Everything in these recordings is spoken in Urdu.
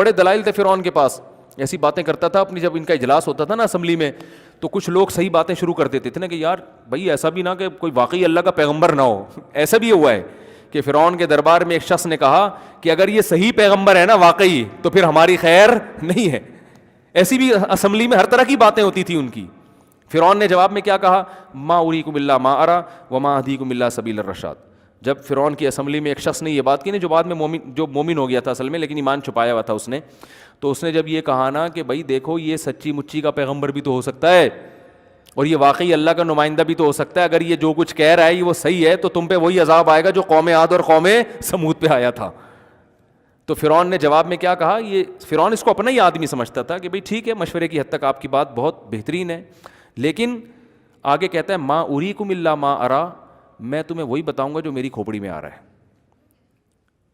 بڑے دلائل تھے فرعون کے پاس, ایسی باتیں کرتا تھا اپنی, جب ان کا اجلاس ہوتا تھا نا اسمبلی میں, تو کچھ لوگ صحیح باتیں شروع کر دیتے تھے نا کہ یار بھائی ایسا بھی نہ کہ کوئی واقعی اللہ کا پیغمبر نہ ہو. ایسا بھی ہوا ہے کہ فرعون کے دربار میں ایک شخص نے کہا کہ اگر یہ صحیح پیغمبر ہے نا واقعی تو پھر ہماری خیر نہیں ہے. ایسی بھی اسمبلی میں ہر طرح کی باتیں ہوتی تھیں ان کی. فرعون نے جواب میں کیا کہا, ما اریکم الا ما ارى وما اهدیکم الا سبیل الرشاد. جب فرعون کی اسمبلی میں ایک شخص نے یہ بات کی نا, جو بعد میں جو مومن ہو گیا تھا اصل میں, لیکن ایمان چھپایا ہوا تھا اس نے, تو اس نے جب یہ کہا نا کہ بھائی دیکھو یہ سچی مچی کا پیغمبر بھی تو ہو سکتا ہے اور یہ واقعی اللہ کا نمائندہ بھی تو ہو سکتا ہے, اگر یہ جو کچھ کہہ رہا ہے یہ وہ صحیح ہے تو تم پہ وہی عذاب آئے گا جو قوم عاد اور قوم سمود پہ آیا تھا. تو فرعون نے جواب میں کیا کہا, یہ فرعون اس کو اپنا ہی آدمی سمجھتا تھا کہ بھئی ٹھیک ہے مشورے کی حد تک آپ کی بات بہت بہترین ہے, لیکن آگے کہتا ہے ما اریکم الا ما ارى, میں تمہیں وہی بتاؤں گا جو میری کھوپڑی میں آ رہا ہے,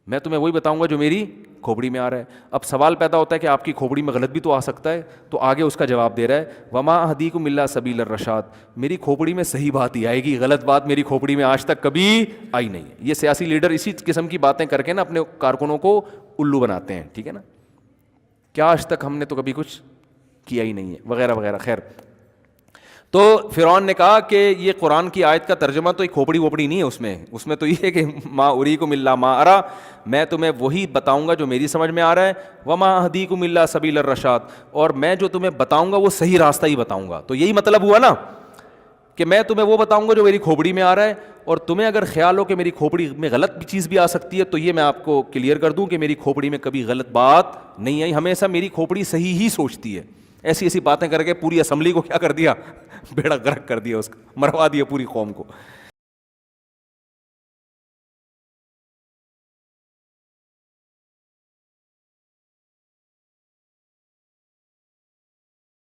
میں تمہیں وہی بتاؤں گا جو میری کھوپڑی میں آ رہا ہے. اب سوال پیدا ہوتا ہے کہ آپ کی کھوپڑی میں غلط بھی تو آ سکتا ہے, تو آگے اس کا جواب دے رہا ہے وما اهدیکم الا سبیل الرشاد, میری کھوپڑی میں صحیح بات ہی آئے گی, غلط بات میری کھوپڑی میں آج تک کبھی آئی نہیں ہے. یہ سیاسی لیڈر اسی قسم کی باتیں کر کے نا اپنے کارکنوں کو الو بناتے ہیں, ٹھیک ہے نا, کیا آج تک ہم نے تو کبھی کچھ کیا ہی نہیں ہے وغیرہ وغیرہ. خیر, تو فرعون نے کہا کہ یہ قرآن کی آیت کا ترجمہ تو ایک کھوپڑی ووپڑی نہیں ہے, اس میں تو یہ ہے کہ ما اریکم الا ما ارى, میں تمہیں وہی بتاؤں گا جو میری سمجھ میں آ رہا ہے, وما اهدیکم الا سبیل الرشاد, اور میں جو تمہیں بتاؤں گا وہ صحیح راستہ ہی بتاؤں گا. تو یہی مطلب ہوا نا کہ میں تمہیں وہ بتاؤں گا جو میری کھوپڑی میں آ رہا ہے, اور تمہیں اگر خیال ہو کہ میری کھوپڑی میں غلط بھی چیز بھی آ سکتی ہے تو یہ میں آپ کو کلیئر کر دوں کہ میری کھوپڑی میں کبھی غلط بات نہیں آئی, ہمیشہ میری کھوپڑی صحیح ہی سوچتی ہے. ایسی ایسی باتیں کر کے پوری اسمبلی کو کیا کر دیا, بیڑا غرق کر دیا, اس کا مروا دیا پوری قوم کو.